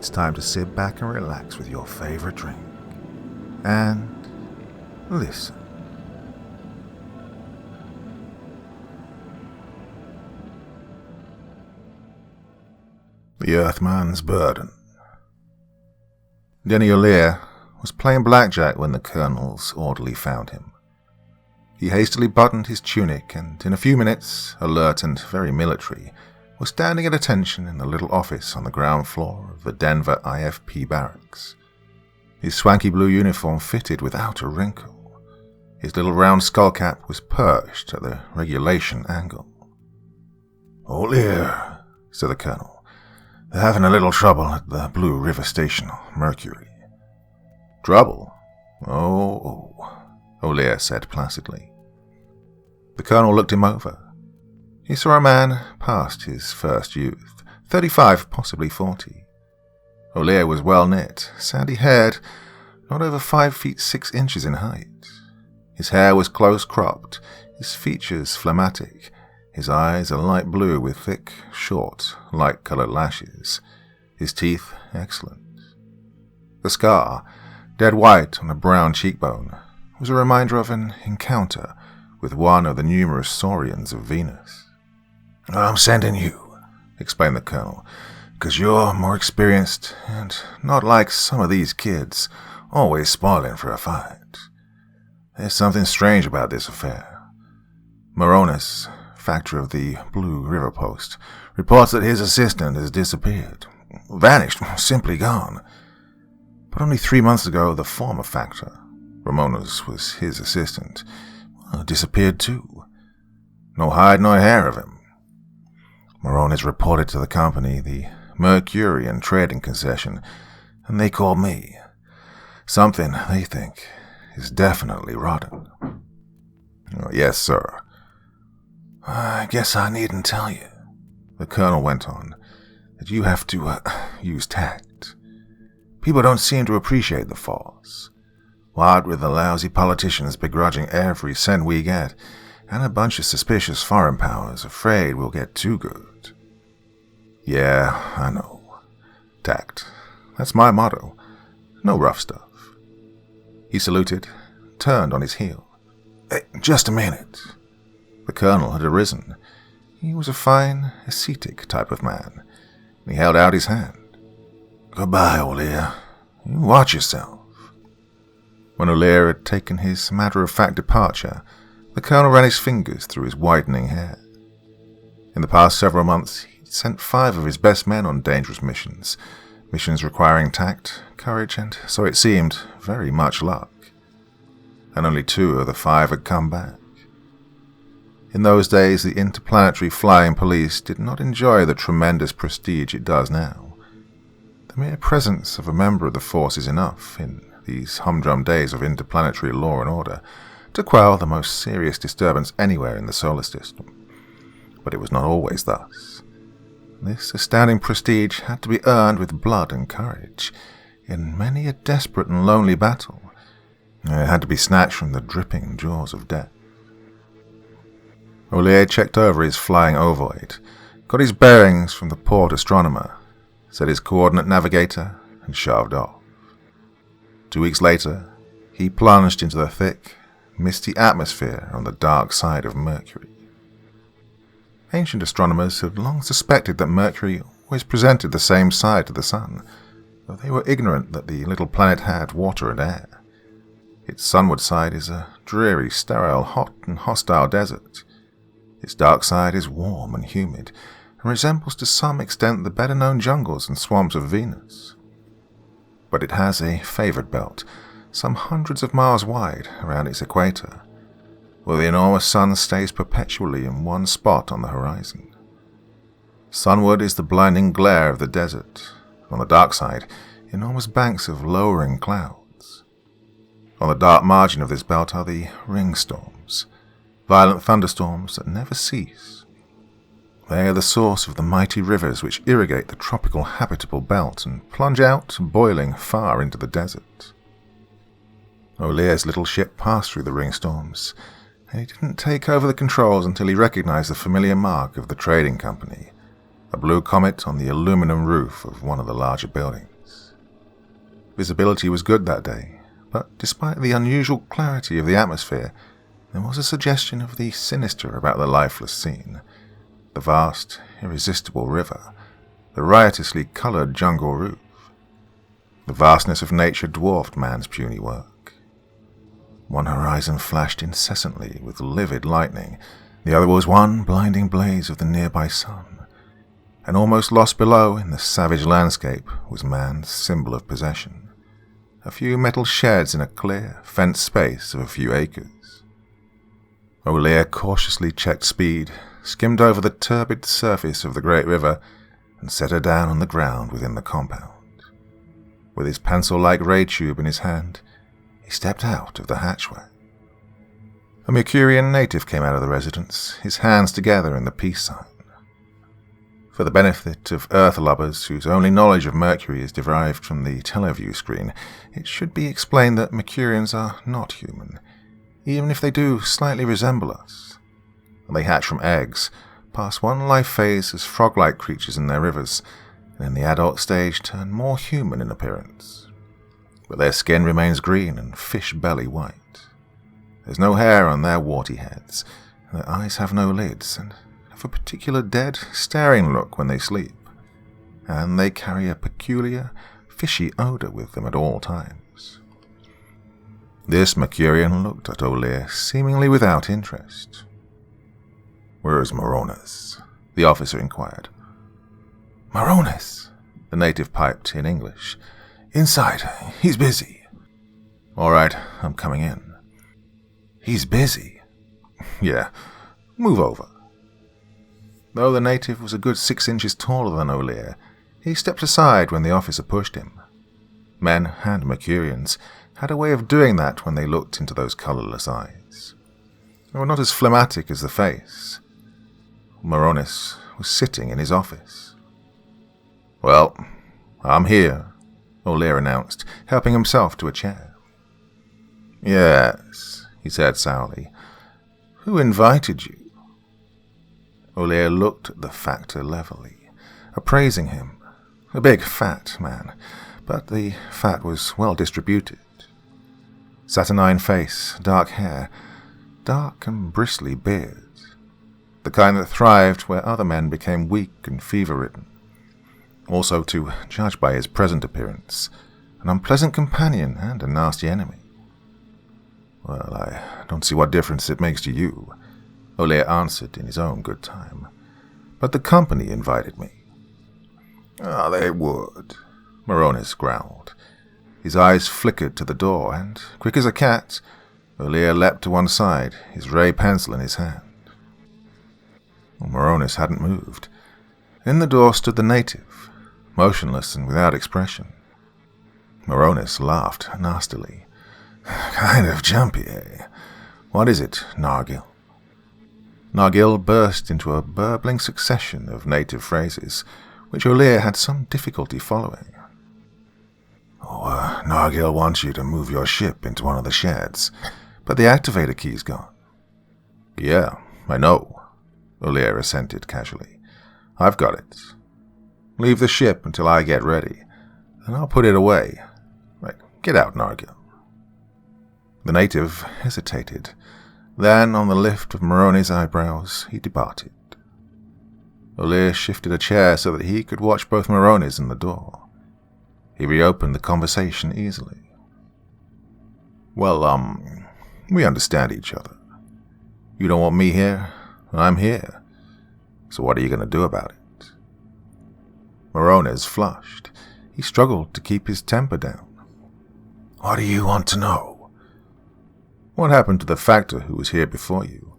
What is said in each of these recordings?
it's time to sit back and relax with your favorite drink. And listen. The Earthman's Burden. Denny Olear was playing blackjack when the Colonel's orderly found him. He hastily buttoned his tunic and, in a few minutes, alert and very military, was standing at attention in the little office on the ground floor of the Denver IFP barracks. His swanky blue uniform fitted without a wrinkle. His little round skullcap was perched at the regulation angle. "Olear," said the Colonel. "They're having a little trouble at the Blue River Station, Mercury." "Trouble? Oh," Olear said placidly. The Colonel looked him over. He saw a man past his first youth, 35, possibly 40. Olear was well-knit, sandy-haired, not over 5 feet 6 inches in height. His hair was close-cropped, his features phlegmatic, his eyes a light blue with thick, short, light-colored lashes, his teeth excellent. The scar, dead white on a brown cheekbone, was a reminder of an encounter with one of the numerous saurians of Venus. "I'm sending you," explained the Colonel, "because you're more experienced and not like some of these kids, always spoiling for a fight. There's something strange about this affair. Moronis, factor of the Blue River Post, reports that his assistant has disappeared. Vanished, simply gone. But only 3 months ago, the former factor, Ramonas was his assistant, disappeared too. No hide nor hair of him. Moronis reported to the company, the Mercury and trading concession, and they called me. Something, they think, is definitely rotten." "Oh, yes, sir." "I guess I needn't tell you," the Colonel went on, "that you have to use tact. People don't seem to appreciate the force. What with the lousy politicians begrudging every cent we get, and a bunch of suspicious foreign powers afraid we'll get too good." "Yeah, I know. Tact. That's my motto. No rough stuff." He saluted, turned on his heel. "Hey, just a minute." The Colonel had arisen. He was a fine, ascetic type of man, and he held out his hand. "Goodbye, Olear. You watch yourself." When Olear had taken his matter-of-fact departure, the Colonel ran his fingers through his widening hair. In the past several months, he'd sent 5 of his best men on dangerous missions requiring tact, courage, and, so it seemed, very much luck. And only 2 of the 5 had come back. In those days, the Interplanetary Flying Police did not enjoy the tremendous prestige it does now. The mere presence of a member of the force is enough, in these humdrum days of interplanetary law and order, to quell the most serious disturbance anywhere in the solar system. But it was not always thus. This astounding prestige had to be earned with blood and courage, in many a desperate and lonely battle. It had to be snatched from the dripping jaws of death. Olear checked over his flying ovoid, got his bearings from the port astronomer, set his coordinate navigator, and shoved off. 2 weeks later, he plunged into the thick, misty atmosphere on the dark side of Mercury. Ancient astronomers had long suspected that Mercury always presented the same side to the Sun, though they were ignorant that the little planet had water and air. Its sunward side is a dreary, sterile, hot and hostile desert. Its dark side is warm and humid, and resembles to some extent the better-known jungles and swamps of Venus. But it has a favored belt, some hundreds of miles wide, around its equator, where the enormous sun stays perpetually in one spot on the horizon. Sunward is the blinding glare of the desert. On the dark side, enormous banks of lowering clouds. On the dark margin of this belt are the ring storms, violent thunderstorms that never cease. They are the source of the mighty rivers which irrigate the tropical habitable belt and plunge out, boiling, far into the desert. Olear's little ship passed through the ring storms, and he didn't take over the controls until he recognized the familiar mark of the trading company, a blue comet on the aluminum roof of one of the larger buildings. Visibility was good that day, but despite the unusual clarity of the atmosphere, there was a suggestion of the sinister about the lifeless scene. The vast, irresistible river, the riotously coloured jungle roof. The vastness of nature dwarfed man's puny work. One horizon flashed incessantly with livid lightning, the other was one blinding blaze of the nearby sun, and almost lost below in the savage landscape was man's symbol of possession, a few metal sheds in a clear, fenced space of a few acres. Olear cautiously checked speed, skimmed over the turbid surface of the great river, and set her down on the ground within the compound. With his pencil-like ray tube in his hand, he stepped out of the hatchway. A Mercurian native came out of the residence, his hands together in the peace sign. For the benefit of Earth lubbers whose only knowledge of Mercury is derived from the teleview screen, it should be explained that Mercurians are not human, even if they do slightly resemble us. They hatch from eggs, pass one life phase as frog-like creatures in their rivers, and in the adult stage turn more human in appearance. But their skin remains green and fish belly white. There's no hair on their warty heads, and their eyes have no lids, and have a particular dead, staring look when they sleep, and they carry a peculiar, fishy odour with them at all times. This Mercurian looked at Olear seemingly without interest. "Where's Moronis?" the officer inquired. "Moronis," the native piped in English. "Inside. He's busy." "All right, I'm coming in." "He's busy?" "Yeah, move over." Though the native was a good 6 inches taller than Olear, he stepped aside when the officer pushed him. Men and Mercurians had a way of doing that when they looked into those colourless eyes. They were not as phlegmatic as the face. Moronis was sitting in his office. "Well, I'm here," Olear announced, helping himself to a chair. "Yes," he said sourly. "Who invited you?" Olear looked at the factor levelly, appraising him. A big, fat man, but the fat was well distributed. Saturnine face, dark hair, dark and bristly beard. The kind that thrived where other men became weak and fever-ridden. Also, to judge by his present appearance, an unpleasant companion and a nasty enemy. "Well, I don't see what difference it makes to you," Olear answered in his own good time. "But the company invited me." "Ah, they would," Moronis growled. His eyes flickered to the door, and, quick as a cat, Olear leapt to one side, his ray pencil in his hand. Moronis hadn't moved. In the door stood the native, motionless and without expression. Moronis laughed nastily. "Kind of jumpy, eh? What is it, Nargil?" Nargil burst into a burbling succession of native phrases, which Olear had some difficulty following. Nargil wants you to move your ship into one of the sheds, but the activator key's gone." "Yeah, I know," Olear assented casually. "I've got it. Leave the ship until I get ready, and I'll put it away. Right, get out, Nargil." The native hesitated. Then, on the lift of Moroni's eyebrows, he departed. Olear shifted a chair so that he could watch both Moroni's and the door. He reopened the conversation easily. "Well, we understand each other. You don't want me here, I'm here. So what are you going to do about it?" Moronis flushed. He struggled to keep his temper down. "What do you want to know?" "What happened to the factor who was here before you?"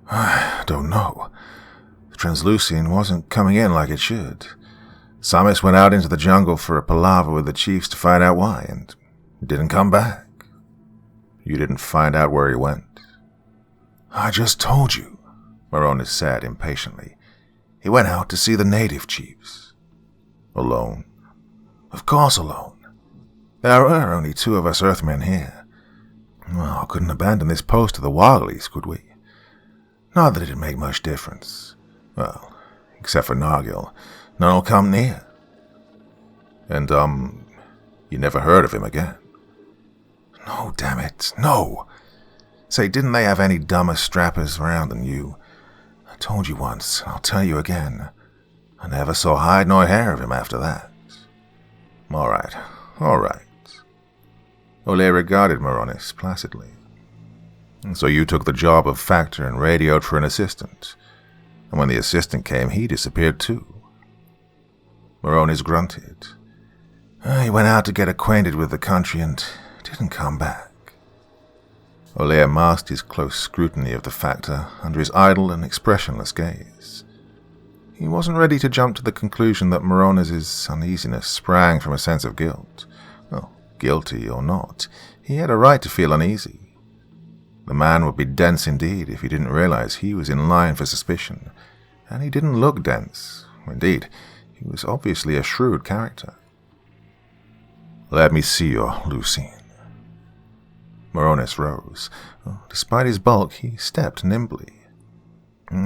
"I don't know. The Translucian wasn't coming in like it should. Samus went out into the jungle for a palaver with the chiefs to find out why, and didn't come back." "You didn't find out where he went?" "I just told you," Moronis said impatiently. "He went out to see the native chiefs." "Alone?" "Of course alone. There are only 2 of us Earthmen here. Well, couldn't abandon this post to the Wogglies, could we? Not that it'd make much difference. Well, Except for Nargil, none'll come near. And, you never heard of him again? No, damn it, no! Say, didn't they have any dumber strappers around than you? I told you once, and I'll tell you again. I never saw hide nor hair of him after that. All right. Olear regarded Moronis placidly. So you took the job of factor and radioed for an assistant. And when the assistant came, he disappeared too. Moronis grunted. He went out to get acquainted with the country and didn't come back. Olear masked his close scrutiny of the factor under his idle and expressionless gaze. He wasn't ready to jump to the conclusion that Moronis' uneasiness sprang from a sense of guilt. Well, guilty or not, he had a right to feel uneasy. The man would be dense indeed if he didn't realize he was in line for suspicion, and he didn't look dense. Indeed, he was obviously a shrewd character. Let me see your Lucine. Moronis rose. Despite his bulk, he stepped nimbly.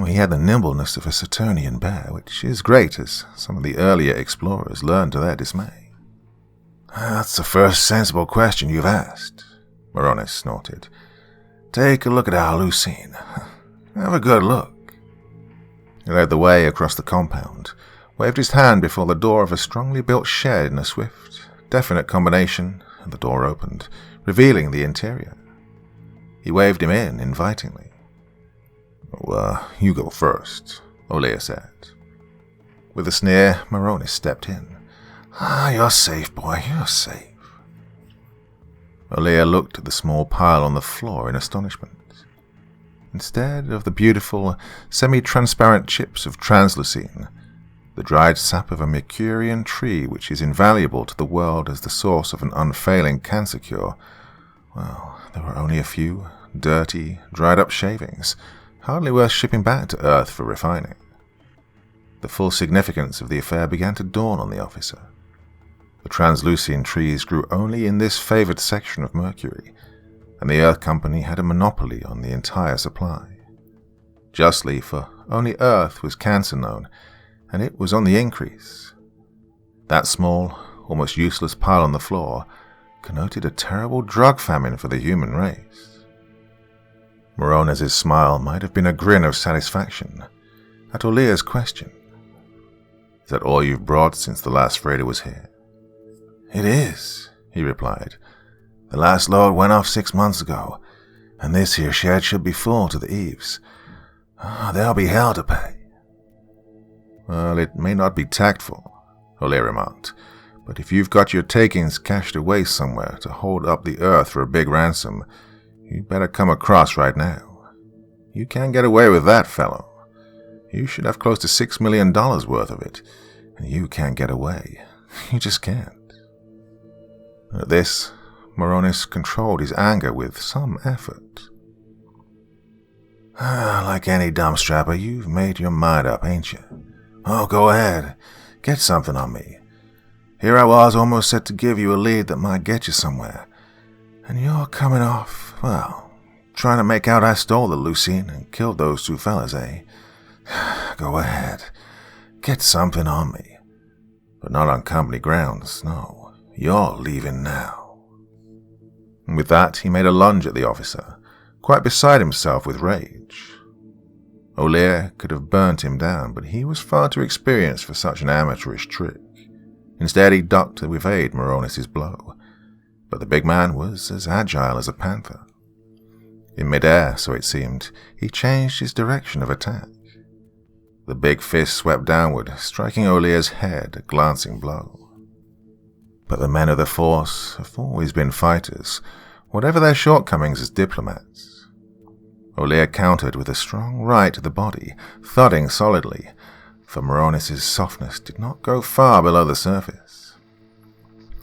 He had the nimbleness of a Saturnian bear, which is great, as some of the earlier explorers learned to their dismay. That's the first sensible question you've asked, Moronis snorted. Take a look at our Lucine. Have a good look. He led the way across the compound, waved his hand before the door of a strongly built shed in a swift, definite combination, and the door opened, revealing the interior. He waved him in invitingly. Well, you go first, Olear said. With a sneer, Moronis stepped in. You're safe, boy, you're safe. Olear looked at the small pile on the floor in astonishment. Instead of the beautiful, semi-transparent chips of translucine, the dried sap of a Mercurian tree which is invaluable to the world as the source of an unfailing cancer cure, well, there were only a few dirty, dried-up shavings, hardly worth shipping back to Earth for refining. The full significance of the affair began to dawn on the officer. The translucine trees grew only in this favored section of Mercury, and the Earth Company had a monopoly on the entire supply. Justly, for only Earth was cancer known, and it was on the increase. That small, almost useless pile on the floor connoted a terrible drug famine for the human race. Moronis' smile might have been a grin of satisfaction at Olear's question. Is that all you've brought since the last freighter was here? It is, he replied. The last load went off 6 months ago, and this here shed should be full to the eaves. There'll be hell to pay. Well, it may not be tactful, Olear remarked, but if you've got your takings cached away somewhere to hold up the Earth for a big ransom, you'd better come across right now. You can't get away with that, fellow. You should have close to $6 million worth of it, and you can't get away. You just can't. At this, Moronis controlled his anger with some effort. Like any dumb strapper, you've made your mind up, ain't you? Oh, go ahead. Get something on me. Here I was almost set to give you a lead that might get you somewhere. And you're coming off, well, trying to make out I stole the Lucine and killed those 2 fellas, eh? Go ahead. Get something on me. But not on company grounds, no. You're leaving now. And with that, he made a lunge at the officer, quite beside himself with rage. Olear could have burnt him down, but he was far too experienced for such an amateurish trick. Instead, he ducked to evade Moronis' blow, but the big man was as agile as a panther. In midair, so it seemed, he changed his direction of attack. The big fist swept downward, striking Olear's head a glancing blow. But the men of the Force have always been fighters, whatever their shortcomings as diplomats. Olear countered with a strong right to the body, thudding solidly, for Moronis' softness did not go far below the surface.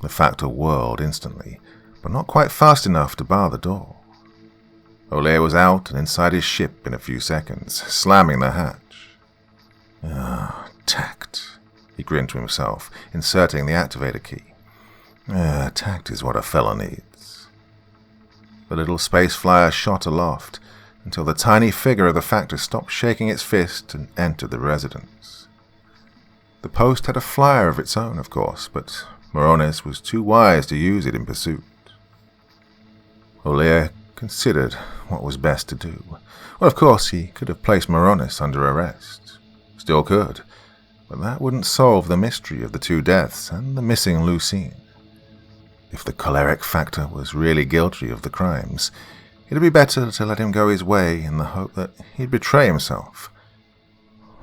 The factor whirled instantly, but not quite fast enough to bar the door. Olear was out and inside his ship in a few seconds, slamming the hatch. Tact, he grinned to himself, inserting the activator key. Tact is what a fellow needs. The little space flyer shot aloft until the tiny figure of the factor stopped shaking its fist and entered the residence. The post had a flyer of its own, of course, but Morones was too wise to use it in pursuit. Olear considered what was best to do. Well, of course, he could have placed Morones under arrest. Still could, but that wouldn't solve the mystery of the two deaths and the missing Lucine. If the choleric factor was really guilty of the crimes, it'd be better to let him go his way in the hope that he'd betray himself.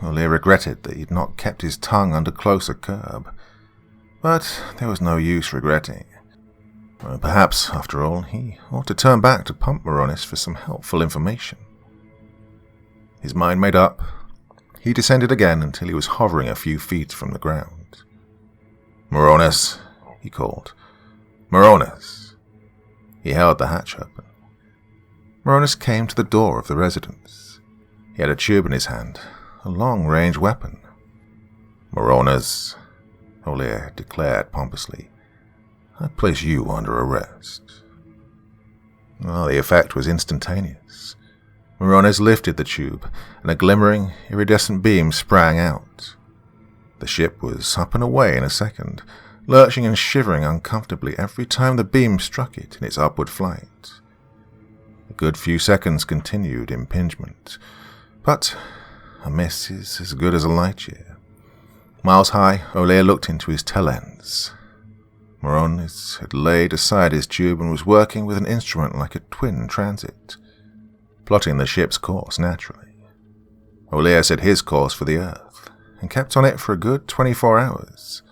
Olear regretted that he'd not kept his tongue under closer curb, but there was no use regretting. Perhaps, after all, he ought to turn back to Pump Morones for some helpful information. His mind made up, he descended again until he was hovering a few feet from the ground. "Morones," he called. "Morones." He held the hatch open. Morones came to the door of the residence. He had a tube in his hand, a long-range weapon. "Morones," Olear declared pompously, "I place you under arrest." Well, the effect was instantaneous. Morones lifted the tube, and a glimmering, iridescent beam sprang out. The ship was up and away in a second, lurching and shivering uncomfortably every time the beam struck it in its upward flight. A good few seconds continued impingement, but a miss is as good as a light year. Miles high, Olear looked into his telens. Morones had laid aside his tube and was working with an instrument like a twin transit, plotting the ship's course naturally. Olear set his course for the Earth, and kept on it for a good 24 hours.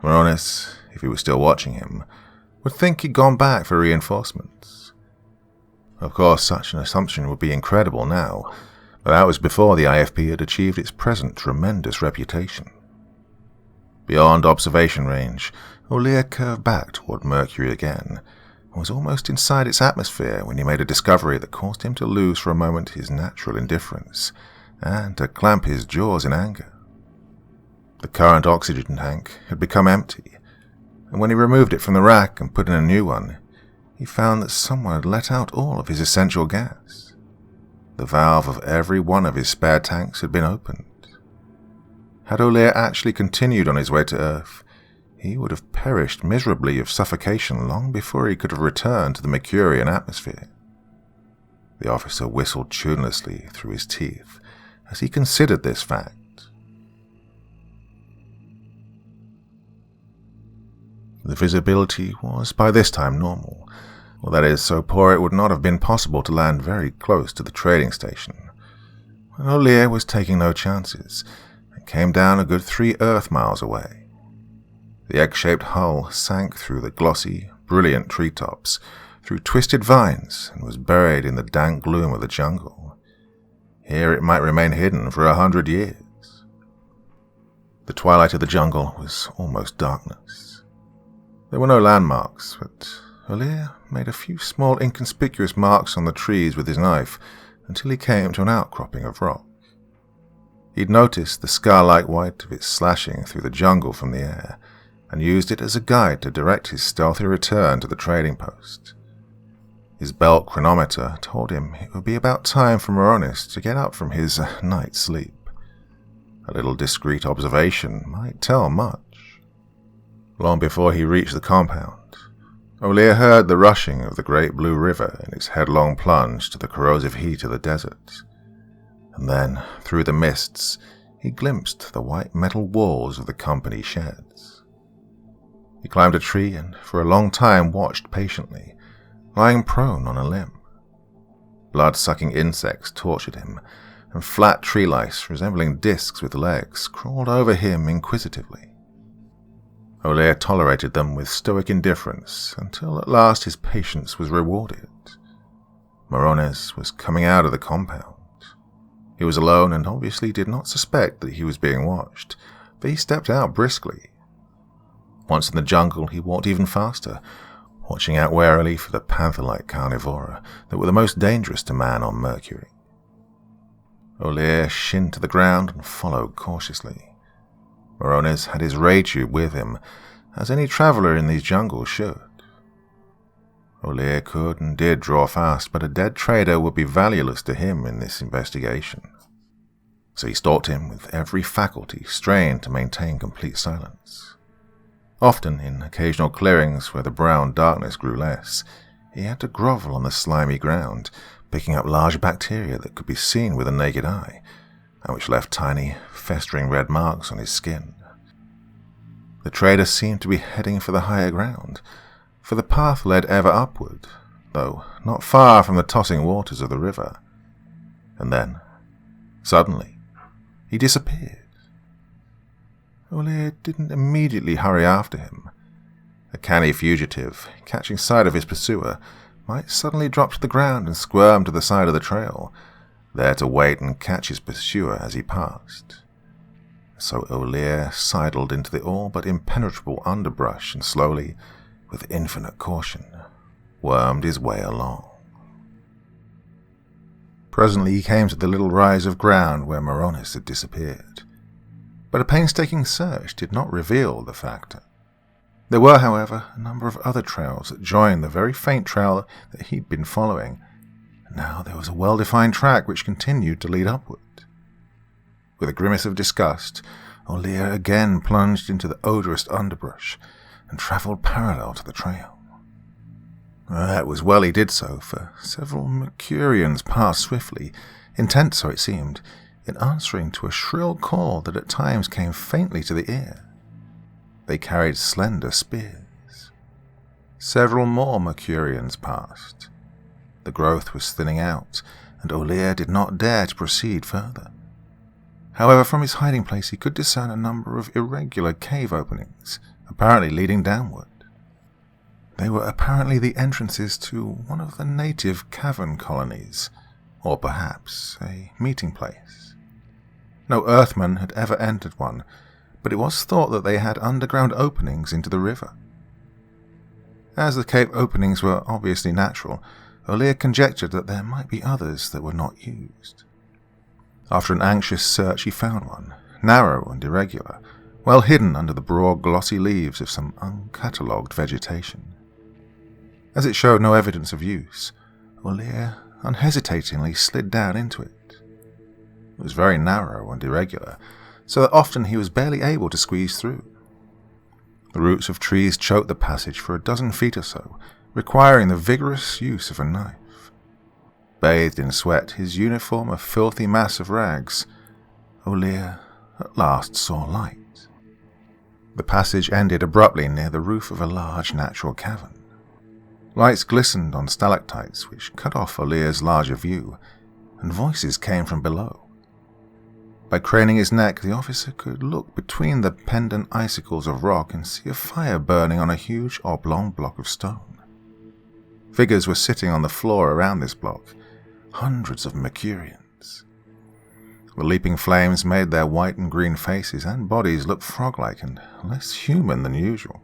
Morones, if he was still watching him, would think he'd gone back for reinforcements. Of course, such an assumption would be incredible now, but that was before the IFP had achieved its present tremendous reputation. Beyond observation range, Olear curved back toward Mercury again, and was almost inside its atmosphere when he made a discovery that caused him to lose for a moment his natural indifference, and to clamp his jaws in anger. The current oxygen tank had become empty, and when he removed it from the rack and put in a new one, he found that someone had let out all of his essential gas. The valve of every one of his spare tanks had been opened. Had Olear actually continued on his way to Earth, he would have perished miserably of suffocation long before he could have returned to the Mercurian atmosphere. The officer whistled tunelessly through his teeth as he considered this fact. The visibility was by this time normal, or that is, so poor it would not have been possible to land very close to the trading station. But Olear was taking no chances, and came down a good 3 Earth miles away. The egg-shaped hull sank through the glossy, brilliant treetops, through twisted vines, and was buried in the dank gloom of the jungle. Here it might remain hidden for 100 years. The twilight of the jungle was almost darkness. There were no landmarks, but Olear made a few small inconspicuous marks on the trees with his knife until he came to an outcropping of rock. He'd noticed the scar-like white of its slashing through the jungle from the air, and used it as a guide to direct his stealthy return to the trading post. His belt chronometer told him it would be about time for Morones to get up from his night's sleep. A little discreet observation might tell much. Long before he reached the compound, Olear heard the rushing of the great blue river in its headlong plunge to the corrosive heat of the desert, and then, through the mists, he glimpsed the white metal walls of the company sheds. He climbed a tree and for a long time watched patiently, lying prone on a limb. Blood-sucking insects tortured him, and flat tree lice resembling discs with legs crawled over him inquisitively. Olear tolerated them with stoic indifference until at last his patience was rewarded. Morones was coming out of the compound. He was alone and obviously did not suspect that he was being watched, for he stepped out briskly. Once in the jungle, he walked even faster, watching out warily for the panther-like carnivora that were the most dangerous to man on Mercury. Olear shinned to the ground and followed cautiously. Morones had his ray tube with him, as any traveler in these jungles should. Olear could and did draw fast, but a dead trader would be valueless to him in this investigation. so he stalked him with every faculty strained to maintain complete silence. Often, in occasional clearings where the brown darkness grew less, he had to grovel on the slimy ground, picking up large bacteria that could be seen with the naked eye, and which left tiny, festering red marks on his skin. The trader seemed to be heading for the higher ground, for the path led ever upward, though not far from the tossing waters of the river. And then, suddenly, he disappeared. Olear didn't immediately hurry after him. A canny fugitive, catching sight of his pursuer, might suddenly drop to the ground and squirm to the side of the trail, there to wait and catch his pursuer as he passed. So Olear sidled into the all but impenetrable underbrush and slowly, with infinite caution, wormed his way along. Presently he came to the little rise of ground where Moronis had disappeared, but a painstaking search did not reveal the fact. There were, however, a number of other trails that joined the very faint trail that he'd been following, and now there was a well-defined track which continued to lead upward. With a grimace of disgust, Olear again plunged into the odorous underbrush and travelled parallel to the trail. It was well he did so, for several Mercurians passed swiftly, intent, so it seemed, in answering to a shrill call that at times came faintly to the ear. They carried slender spears. Several more Mercurians passed. The growth was thinning out, and Olear did not dare to proceed further. However, from his hiding place he could discern a number of irregular cave openings, apparently leading downward. They were apparently the entrances to one of the native cavern colonies, or perhaps a meeting place. No Earthman had ever entered one, but it was thought that they had underground openings into the river. As the cave openings were obviously natural, Olear conjectured that there might be others that were not used. After an anxious search he found one, narrow and irregular, well hidden under the broad glossy leaves of some uncatalogued vegetation. As it showed no evidence of use, Olear unhesitatingly slid down into it. It was very narrow and irregular, so that often he was barely able to squeeze through. The roots of trees choked the passage for a dozen feet or so, requiring the vigorous use of a knife. Bathed in sweat, his uniform a filthy mass of rags, Olear at last saw light. The passage ended abruptly near the roof of a large natural cavern. Lights glistened on stalactites which cut off Olear's larger view, and voices came from below. By craning his neck, the officer could look between the pendant icicles of rock and see a fire burning on a huge oblong block of stone. Figures were sitting on the floor around this block, hundreds of Mercurians. The leaping flames made their white and green faces and bodies look frog-like and less human than usual.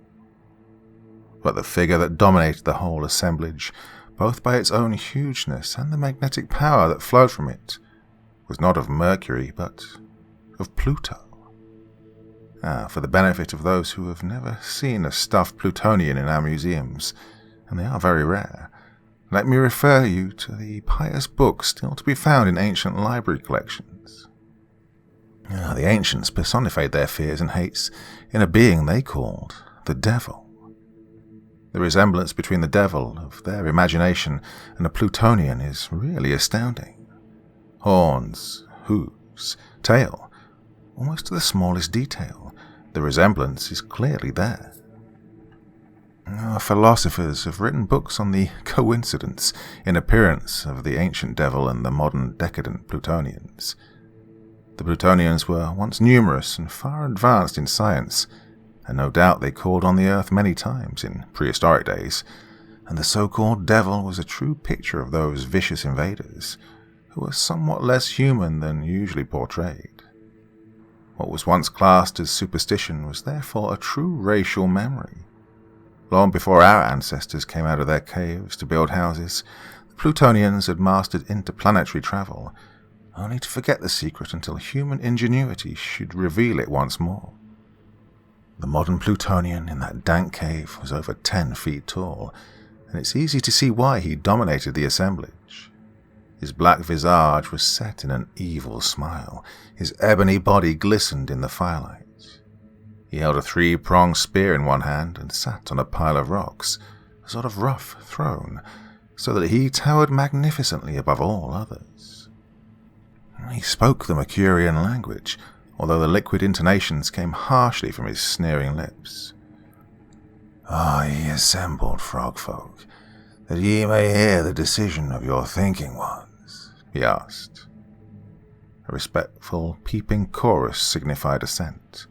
But the figure that dominated the whole assemblage, both by its own hugeness and the magnetic power that flowed from it, was not of Mercury, but of Pluto. For the benefit of those who have never seen a stuffed Plutonian in our museums, and they are very rare, let me refer you to the pious books still to be found in ancient library collections. The ancients personified their fears and hates in a being they called the Devil. The resemblance between the devil of their imagination and a Plutonian is really astounding. Horns, hooves, tail, almost to the smallest detail, the resemblance is clearly there. Philosophers have written books on the coincidence in appearance of the ancient devil and the modern decadent Plutonians. The Plutonians were once numerous and far advanced in science, and no doubt they called on the earth many times in prehistoric days, and the so-called devil was a true picture of those vicious invaders, who were somewhat less human than usually portrayed. What was once classed as superstition was therefore a true racial memory. Long before our ancestors came out of their caves to build houses, the Plutonians had mastered interplanetary travel, only to forget the secret until human ingenuity should reveal it once more. The modern Plutonian in that dank cave was over 10 feet tall, and it's easy to see why he dominated the assemblage. His black visage was set in an evil smile. His ebony body glistened in the firelight. He held a 3-pronged spear in one hand and sat on a pile of rocks, a sort of rough throne, so that he towered magnificently above all others. He spoke the Mercurian language, although the liquid intonations came harshly from his sneering lips. "Are ye assembled, frog folk, that ye may hear the decision of your thinking ones?" he asked. A respectful, peeping chorus signified assent.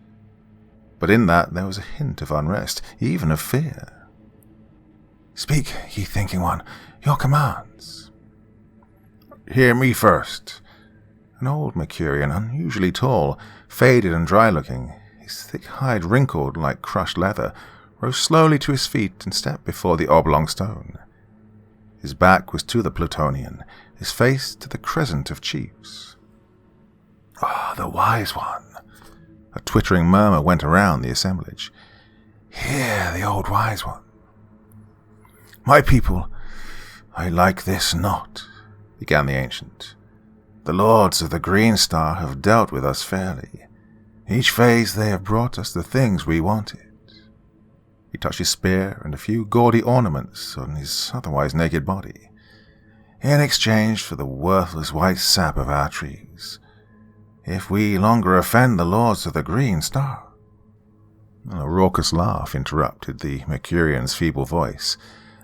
But in that there was a hint of unrest, even of fear. "Speak, ye thinking one, your commands." "Hear me first." An old Mercurian, unusually tall, faded and dry-looking, his thick hide wrinkled like crushed leather, rose slowly to his feet and stepped before the oblong stone. His back was to the Plutonian, his face to the crescent of chiefs. "Ah, the wise one." A twittering murmur went around the assemblage. "Hear the old wise one." "My people, I like this not," began the ancient. "The lords of the Green Star have dealt with us fairly. Each phase they have brought us the things we wanted." He touched his spear and a few gaudy ornaments on his otherwise naked body, "in exchange for the worthless white sap of our trees. If we longer offend the lords of the Green Star—" A raucous laugh interrupted the Mercurian's feeble voice,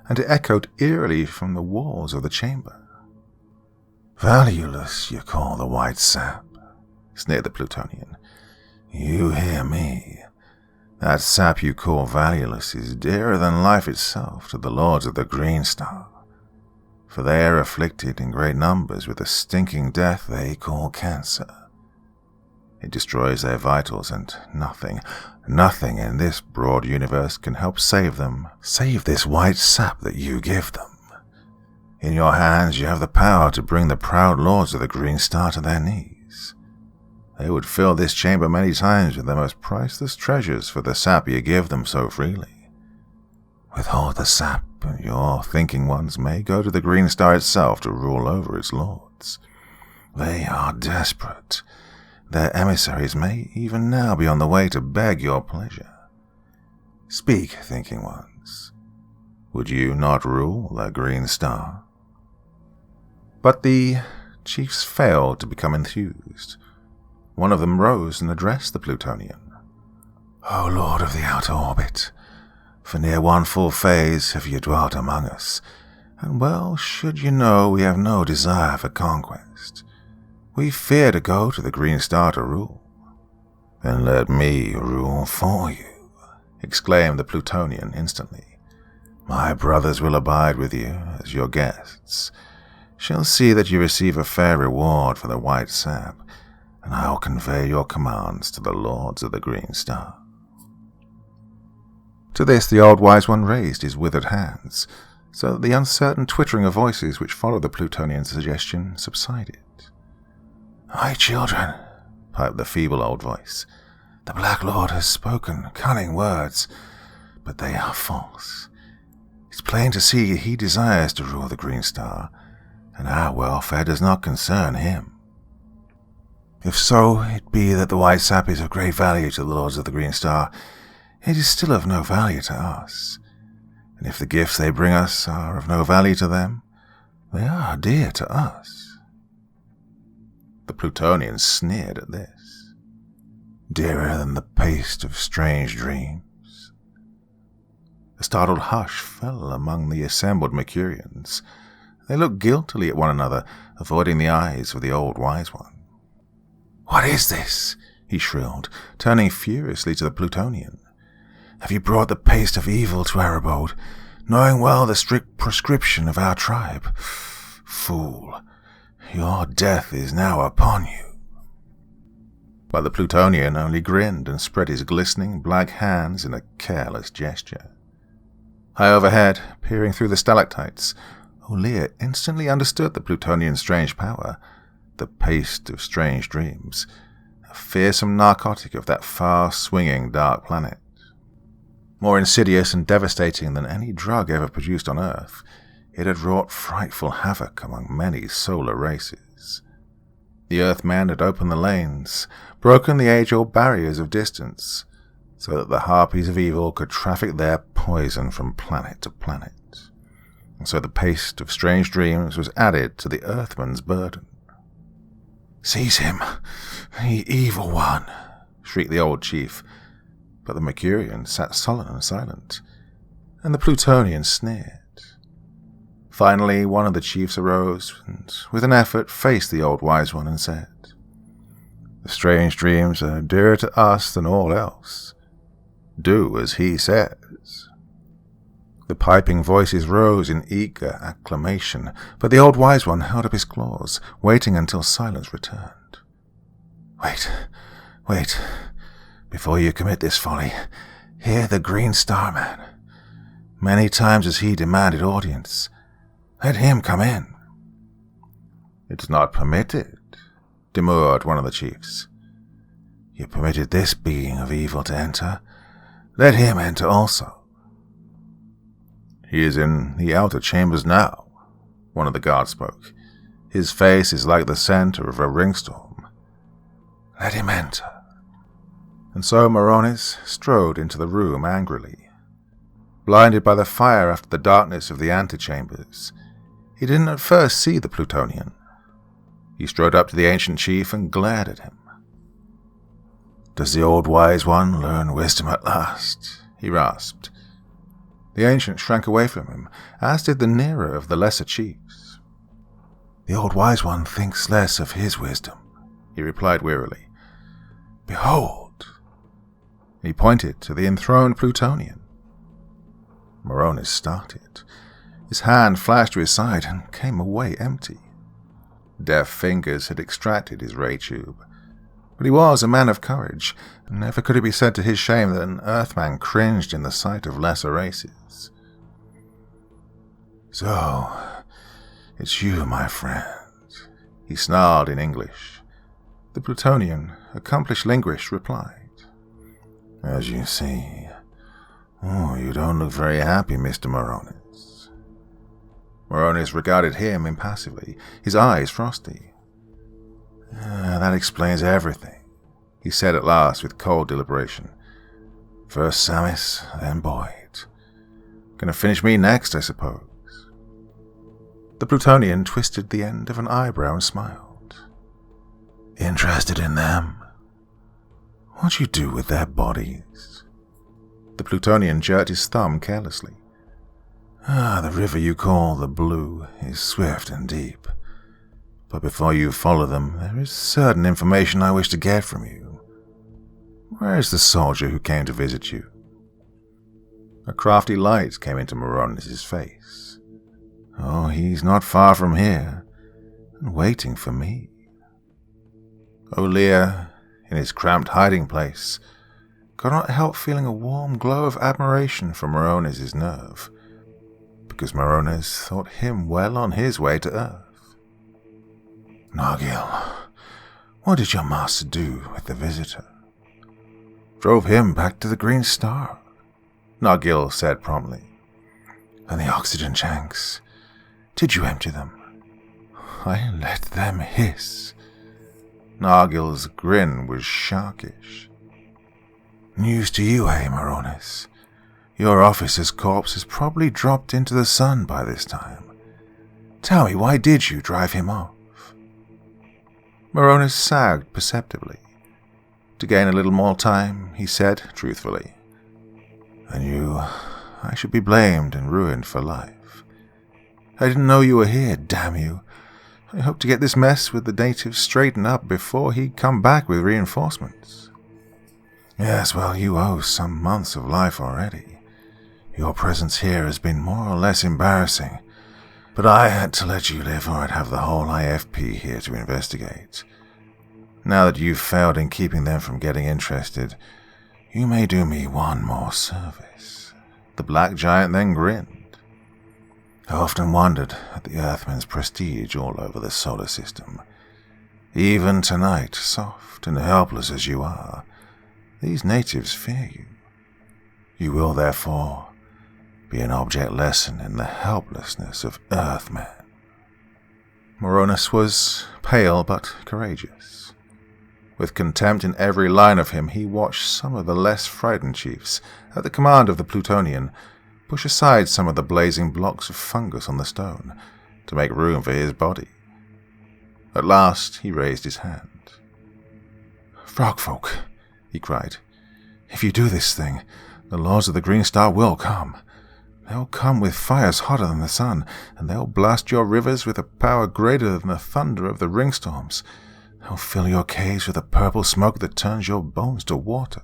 and it echoed eerily from the walls of the chamber. "Valueless you call the white sap," sneered the Plutonian. "You hear me. That sap you call valueless is dearer than life itself to the lords of the Green Star, for they are afflicted in great numbers with a stinking death they call cancer. It destroys their vitals, and nothing in this broad universe can help save them, save this white sap that you give them. In your hands you have the power to bring the proud lords of the Green Star to their knees. They would fill this chamber many times with the most priceless treasures for the sap you give them so freely. Withhold the sap, and your thinking ones may go to the Green Star itself to rule over its lords. They are desperate. Their emissaries may even now be on the way to beg your pleasure. Speak, thinking ones. Would you not rule the Green Star?" But the chiefs failed to become enthused. One of them rose and addressed the Plutonian. "O Lord of the Outer Orbit, for near one full phase have you dwelt among us, and well should you know we have no desire for conquest. We fear to go to the Green Star to rule." "Then let me rule for you," exclaimed the Plutonian instantly. "My brothers will abide with you as your guests, shall see that you receive a fair reward for the white sap, and I will convey your commands to the lords of the Green Star." To this the old wise one raised his withered hands, so that the uncertain twittering of voices which followed the Plutonian's suggestion subsided. "My children," piped the feeble old voice, "the Black Lord has spoken cunning words, but they are false. It's plain to see he desires to rule the Green Star, and our welfare does not concern him. If so it be that the white sap is of great value to the lords of the Green Star, it is still of no value to us, and if the gifts they bring us are of no value to them, they are dear to us." The Plutonian sneered at this. "Dearer than the paste of strange dreams?" A startled hush fell among the assembled Mercurians. They looked guiltily at one another, avoiding the eyes of the old wise one. "What is this?" he shrilled, turning furiously to the Plutonian. "Have you brought the paste of evil to our abode, knowing well the strict prescription of our tribe? Fool! Your death is now upon you." But the Plutonian only grinned and spread his glistening black hands in a careless gesture. High overhead, peering through the stalactites, Olear instantly understood the Plutonian's strange power, the paste of strange dreams, a fearsome narcotic of that far-swinging dark planet. More insidious and devastating than any drug ever produced on Earth, it had wrought frightful havoc among many solar races. The Earthman had opened the lanes, broken the age-old barriers of distance, so that the harpies of evil could traffic their poison from planet to planet. And so the paste of strange dreams was added to the Earthman's burden. "Seize him, the evil one!" shrieked the old chief, but the Mercurian sat sullen and silent, and the Plutonian sneered. Finally, one of the chiefs arose and, with an effort, faced the old wise one and said, "The strange dreams are dearer to us than all else. Do as he says." The piping voices rose in eager acclamation, but the old wise one held up his claws, waiting until silence returned. Wait. Before you commit this folly, hear the Green Star Man. Many times has he demanded audience. Let him come in." "It's not permitted," demurred one of the chiefs. "You permitted this being of evil to enter. Let him enter also." "He is in the outer chambers now," one of the guards spoke. "His face is like the center of a ringstorm." "Let him enter." And so Moronis strode into the room angrily. Blinded by the fire after the darkness of the antechambers, he didn't at first see the Plutonian. He strode up to the ancient chief and glared at him. "Does the old wise one learn wisdom at last?" he rasped. The ancient shrank away from him, as did the nearer of the lesser chiefs. "The old wise one thinks less of his wisdom," he replied wearily. "Behold!" He pointed to the enthroned Plutonian. Moronis started. His hand flashed to his side and came away empty. Deft fingers had extracted his ray tube. But he was a man of courage, and never could it be said to his shame that an Earthman cringed in the sight of lesser races. "So, it's you, my friend," he snarled in English. The Plutonian, accomplished linguist, replied, "As you see. Oh, you don't look very happy, Mr. Moronis." Moronis regarded him impassively, his eyes frosty. "That explains everything," he said at last with cold deliberation. "First Samus, then Boyd. Gonna finish me next, I suppose." The Plutonian twisted the end of an eyebrow and smiled. "Interested in them? What'd you do with their bodies?" The Plutonian jerked his thumb carelessly. "The river you call the Blue is swift and deep. But before you follow them, there is certain information I wish to get from you. Where is the soldier who came to visit you?" A crafty light came into Moronis' face. "Oh, he's not far from here, and waiting for me." Olear, in his cramped hiding place, could not help feeling a warm glow of admiration for Moronis' nerve, because Moronis thought him well on his way to Earth. "Nargil, what did your master do with the visitor?" "Drove him back to the Green Star," Nargil said promptly. "And the oxygen tanks, did you empty them?" "I let them hiss." Nargil's grin was sharkish. "News to you, Moronis? Your officer's corpse has probably dropped into the sun by this time. Tell me, why did you drive him off?" Moronis sagged perceptibly. To gain a little more time, he said truthfully, "I knew I should be blamed and ruined for life. I didn't know you were here, damn you. I hope to get this mess with the natives straightened up before he'd come back with reinforcements." "Yes, well, you owe some months of life already. Your presence here has been more or less embarrassing, but I had to let you live or I'd have the whole IFP here to investigate. Now that you've failed in keeping them from getting interested, you may do me one more service." The black giant then grinned. "I often wondered at the Earthman's prestige all over the solar system. Even tonight, soft and helpless as you are, these natives fear you. You will, therefore, be an object lesson in the helplessness of Earthman. Moronis was pale but courageous. With contempt in every line of him, he watched some of the less frightened chiefs, at the command of the Plutonian, push aside some of the blazing blocks of fungus on the stone to make room for his body. At last he raised his hand. "Frogfolk," he cried, "if you do this thing, the Lords of the Green Star will come. They'll come with fires hotter than the sun, and they'll blast your rivers with a power greater than the thunder of the ringstorms. They'll fill your caves with a purple smoke that turns your bones to water."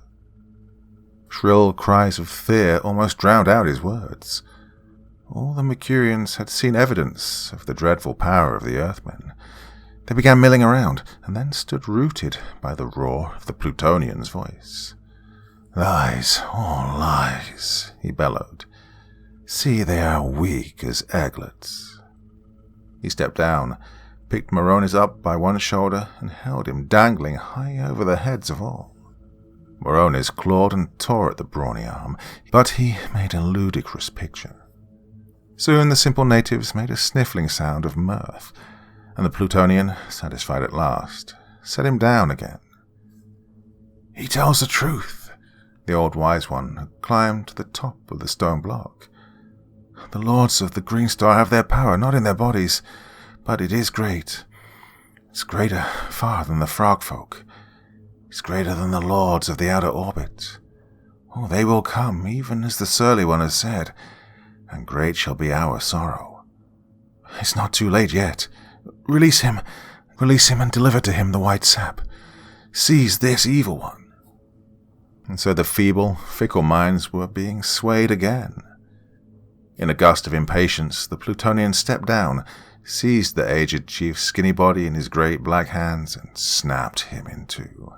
Shrill cries of fear almost drowned out his words. All the Mercurians had seen evidence of the dreadful power of the Earthmen. They began milling around, and then stood rooted by the roar of the Plutonian's voice. "Lies, all lies," he bellowed. "See, they are weak as eglets." He stepped down, picked Moronis up by one shoulder, and held him dangling high over the heads of all. Moronis clawed and tore at the brawny arm, but he made a ludicrous picture. Soon the simple natives made a sniffling sound of mirth, and the Plutonian, satisfied at last, set him down again. "He tells the truth," the old wise one had climbed to the top of the stone block. "The Lords of the Green Star have their power not in their bodies, but it is great. It's greater far than the frogfolk. It's greater than the Lords of the Outer Orbit. Oh, they will come, even as the surly one has said, and great shall be our sorrow. It's not too late yet. Release him and deliver to him the white sap. Seize this evil one." And so the feeble, fickle minds were being swayed again. In a gust of impatience, the Plutonian stepped down, seized the aged chief's skinny body in his great black hands, and snapped him in two.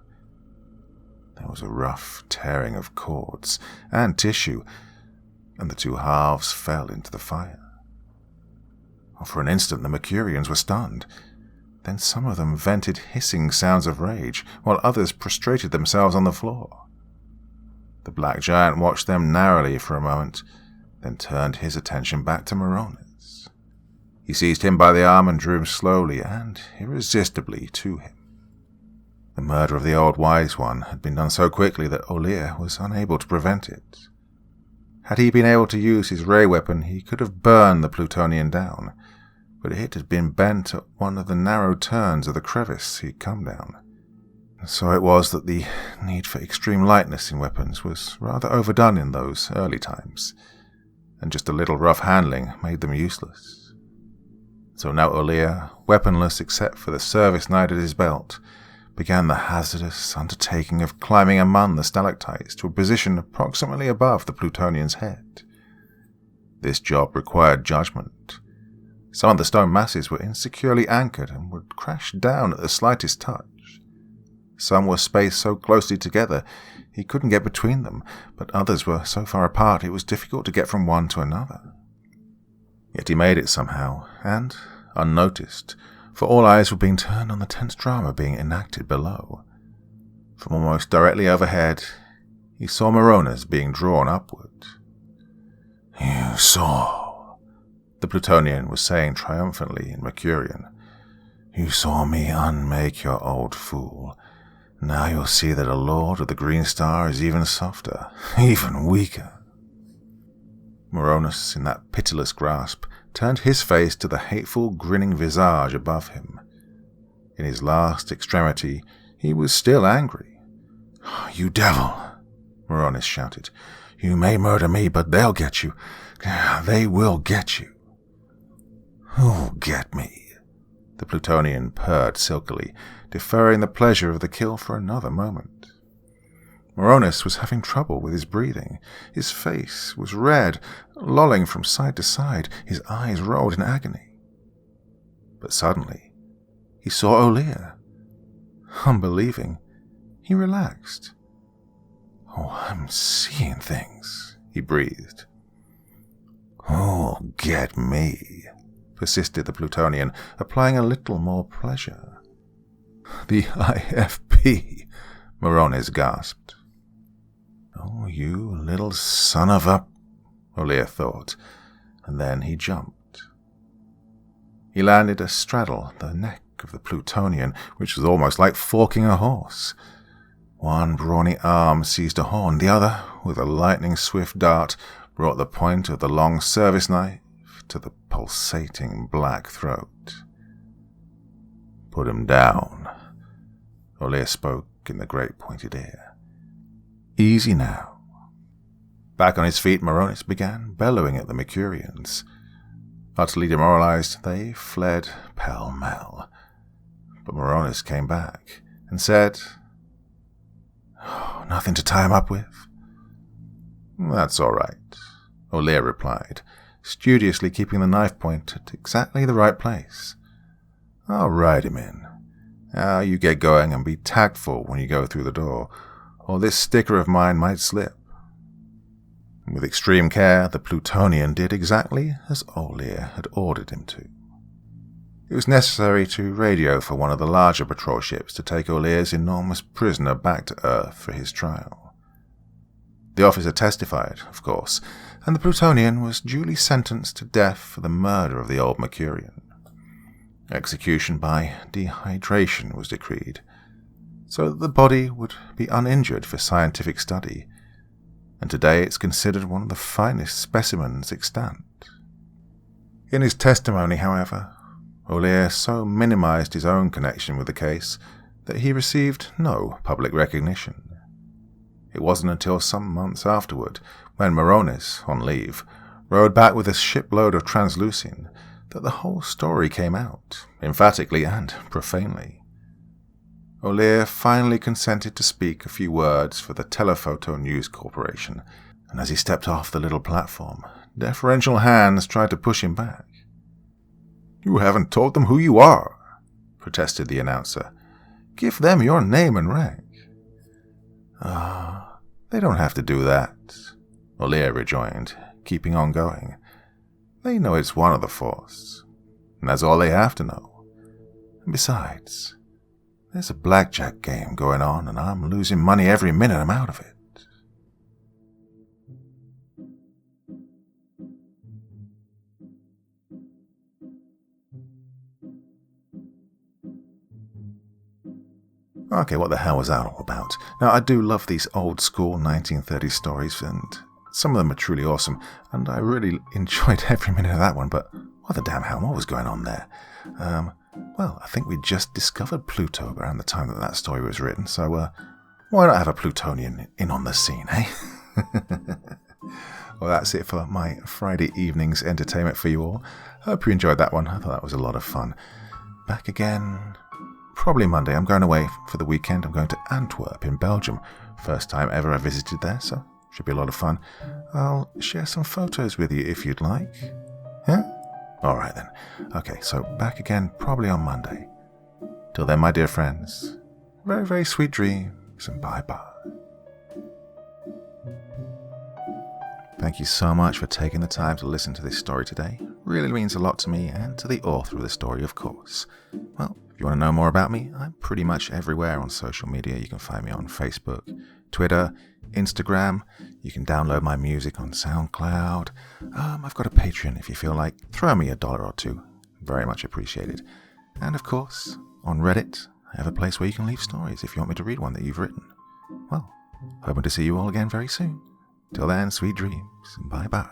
There was a rough tearing of cords and tissue, and the two halves fell into the fire. For an instant the Mercurians were stunned. Then some of them vented hissing sounds of rage, while others prostrated themselves on the floor. The black giant watched them narrowly for a moment, then turned his attention back to Moronis. He seized him by the arm and drew him slowly and irresistibly to him. The murder of the old wise one had been done so quickly that Olear was unable to prevent it. Had he been able to use his ray weapon, he could have burned the Plutonian down, but it had been bent at one of the narrow turns of the crevice he had come down. So it was that the need for extreme lightness in weapons was rather overdone in those early times, and just a little rough handling made them useless. So now Olear, weaponless except for the service knight at his belt, began the hazardous undertaking of climbing among the stalactites to a position approximately above the Plutonian's head. This job required judgment. Some of the stone masses were insecurely anchored and would crash down at the slightest touch. Some were spaced so closely together he couldn't get between them, but others were so far apart it was difficult to get from one to another. Yet he made it somehow, and, unnoticed, for all eyes were being turned on the tense drama being enacted below. From almost directly overhead, he saw Moronis being drawn upward. "You saw," the Plutonian was saying triumphantly in Mercurian. "You saw me unmake your old fool. Now you'll see that a Lord of the Green Star is even softer, even weaker." Moronis, in that pitiless grasp, turned his face to the hateful, grinning visage above him. In his last extremity, he was still angry. "You devil!" Moronis shouted. "You may murder me, but they'll get you. They will get you." "Who'll get me?" The Plutonian purred silkily, deferring the pleasure of the kill for another moment. Moronis was having trouble with his breathing. His face was red, lolling from side to side. His eyes rolled in agony. But suddenly, he saw Olear. Unbelieving, he relaxed. "Oh, I'm seeing things," he breathed. "Who'll get me?" persisted the Plutonian, applying a little more pleasure. "The IFP," Moronis gasped. "Oh, you little son of a—" Olear thought, and then he jumped. He landed astraddle the neck of the Plutonian, which was almost like forking a horse. One brawny arm seized a horn, the other, with a lightning-swift dart, brought the point of the long service knife to the pulsating black throat. "Put him down," Olear spoke in the great pointed ear. "Easy now." Back on his feet, Moronis began bellowing at the Mercurians. Utterly demoralized, they fled pell-mell. But Moronis came back and said, "Oh, nothing to tie him up with?" "That's all right," Olear replied, studiously keeping the knife point at exactly the right place. "I'll ride him in. Now you get going and be tactful when you go through the door, or this sticker of mine might slip." With extreme care, the Plutonian did exactly as Olear had ordered him to. It was necessary to radio for one of the larger patrol ships to take Olear's enormous prisoner back to Earth for his trial. The officer testified, of course, and the Plutonian was duly sentenced to death for the murder of the old Mercurian. Execution by dehydration was decreed, so that the body would be uninjured for scientific study, and today it's considered one of the finest specimens extant. In his testimony, however, Olear so minimized his own connection with the case that he received no public recognition. It wasn't until some months afterward, when Moronis, on leave, rode back with a shipload of translucine, that the whole story came out, emphatically and profanely. Olear finally consented to speak a few words for the Telephoto News Corporation, and as he stepped off the little platform, deferential hands tried to push him back. "You haven't told them who you are," protested the announcer. "Give them your name and rank." They don't have to do that," Olear rejoined, keeping on going. "They know it's one of the Force, and that's all they have to know. And besides, there's a blackjack game going on, and I'm losing money every minute I'm out of it." Okay, what the hell was that all about? Now, I do love these old-school 1930s stories, and some of them are truly awesome, and I really enjoyed every minute of that one, but what the damn hell, what was going on there? Well, I think we just discovered Pluto around the time that story was written, so why not have a Plutonian in on the scene, eh? Well, that's it for my Friday evening's entertainment for you all. I hope you enjoyed that one. I thought that was a lot of fun. Back again probably Monday. I'm going away for the weekend. I'm going to Antwerp in Belgium. First time ever I visited there, so should be a lot of fun. I'll share some photos with you if you'd like. Yeah? All right then. Okay, so back again probably on Monday. Till then, my dear friends, very, very sweet dreams and bye-bye. Thank you so much for taking the time to listen to this story today. Really means a lot to me and to the author of the story, of course. Well, if you want to know more about me, I'm pretty much everywhere on social media. You can find me on Facebook, Twitter, Instagram. You can download my music on SoundCloud. I've got a Patreon if you feel like. Throw me $1 or $2. Very much appreciated. And of course, on Reddit, I have a place where you can leave stories if you want me to read one that you've written. Well, hoping to see you all again very soon. Till then, sweet dreams, and bye-bye.